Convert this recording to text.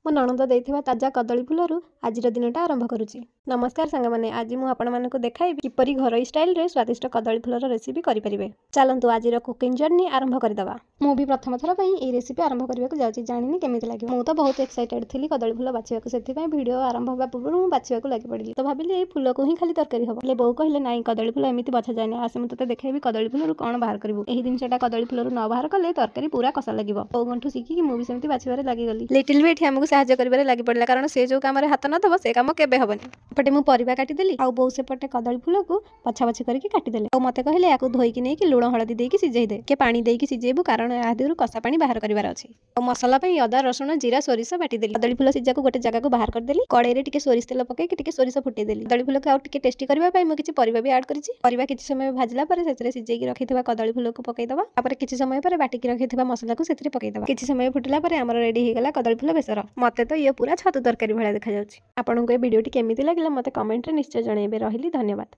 ମୋ ନଣନ୍ଦ ଦେଇଥିବା ତାଜା କଦଳୀ ଫୁଲରୁ ଆଜିର ଦିନଟା ଆରମ୍ଭ କରୁଛି। ନମସ୍କାର ସାଙ୍ଗମାନେ, ଆଜି ମୁଁ ଆପଣମାନଙ୍କୁ ଦେଖାଇବି କିପରି ଘରୋଇ ଷ୍ଟାଇଲରେ ସ୍ୱାଦିଷ୍ଟ କଦଳୀ ଫୁଲର ରେସିପି କରିପାରିବେ। ଚାଲନ୍ତୁ ଆଜିର କୁକିଂ ଜର୍ଣ୍ଣି ଆରମ୍ଭ କରିଦେବା। ମୁଁ ବି ପ୍ରଥମ ଥର ପାଇଁ ଏହି ରେସିପି ଆରମ୍ଭ କରିବାକୁ ଯାଉଛି, ଜାଣିନି କେମିତି ଲାଗିବ। ମୁଁ ତ ବହୁତ ଏକ୍ସାଇଟେଡ୍ ଥିଲି କଦଳୀ ଫୁଲ ବାଛିବାକୁ, ସେଥିପାଇଁ ଭିଡ଼ିଓ ଆରମ୍ଭ ହେବା ପୂର୍ବରୁ ମୁଁ ବାଛିବାକୁ ଲାଗି ପଡ଼ିଲି। ତ ଭାବିଲି ଏଇ ଫୁଲକୁ ହିଁ ଖାଲି ତରକାରୀ ହେବ, ହେଲେ ବୋଉ କହିଲେ ନାଇଁ, କଦଳୀ ଫୁଲ ଏମିତି ବଛାଯାଏନି, ଆସେ ମୁଁ ତତେ ଦେଖାଇବି କଦଳୀ ଫୁଲରୁ କ'ଣ ବାହାର କରିବୁ। ଏହି ଜିନିଷଟା କଦଳୀ ଫୁଲରୁ ନ ବାହାର କଲେ ତରକାରୀ ପୁରା କଷା ଲାଗିବ। ବୋଉଙ୍କଠୁ ଶିଖିକି ମୁଁ ବି ସେମିତି ବାଛିବାରେ ଲାଗିଗଲି। ଲିଟିଲ ବି ଏଠି ଆମକୁ ସାହାଯ୍ୟ କରିବାରେ ଲାଗି ପଡ଼ିଲା, କାରଣ ସେ ଯେଉଁ କାମରେ ହାତ ନଦେବ ସେ କାମ କେବେ ହେବନି। ଏପଟେ ମୁଁ ପରିବା କାଟିଦେଲି, ଆଉ ବୋଉ ସେପଟେ କଦଳୀ ଫୁଲକୁ ବଛା ବଛି କରିକି କାଟିଦେଲେ। ଆଉ ମତେ କହିଲେ ୟାକୁ ଧୋଇକି ନେଇକି ଲୁଣ ହଳଦୀ ଦେଇକି ସିଝେଇ ଦେ, ଟିକେ ପାଣି ଦେଇକି ସିଝେଇବୁ, କାରଣ ଏହା ଦେହରୁ କଷା ପାଣି ବାହାର କରିବାର ଅଛି। ଆଉ ମସଲା ପାଇଁ ଅଦା ରସୁଣ ଜିରା ସୋରିଷ ବାଟିଦେଲି। କଦଳୀ ଫୁଲ ସିଝାକୁ ଗୋଟେ ଜାଗାକୁ ବାହାର କରିଦେଲି। କଡ଼େଇରେ ଟିକେ ସୋରିଷ ତେଲ ପକେଇକି ଟିକେ ସୋରିଷ ଫୁଟେଇଦେଲି। କଦଳୀ ଫୁଲକୁ ଆଉ ଟିକେ ଟେଷ୍ଟି କରିବା ପାଇଁ ମୁଁ କିଛି ପରିବା ବି ଆଡ୍ କରିଛି। ପରିବା କିଛି ସମୟ ଭାଜିଲା ପରେ ସେଥିରେ ସିଝେଇକି ରଖିଥିବା କଦଳୀ ଫୁଲକୁ ପକେଇଦବା। ତାପରେ କିଛି ସମୟ ପରେ ବାଟିକି ରଖିଥିବା ମସଲାକୁ ସେଥିରେ ପକେଇଦବା। କିଛି ସମୟ ଫୁଟିଲା ପରେ ଆମର ରେଡି ହେଇଗଲା କଦଳୀ ଫୁଲ ବେସର। ମତେ ତ ଇଏ ପୁରା ଛତୁ ତରକାରୀ ଭଳିଆ ଦେଖାଯାଉଛି। ଆପଣଙ୍କୁ ଏ ଭିଡ଼ିଓଟି କେମିତି ଲାଗିଲା ମତେ କମେଣ୍ଟରେ ନିଶ୍ଚୟ ଜଣାଇବେ। ରହିଲି, ଧନ୍ୟବାଦ।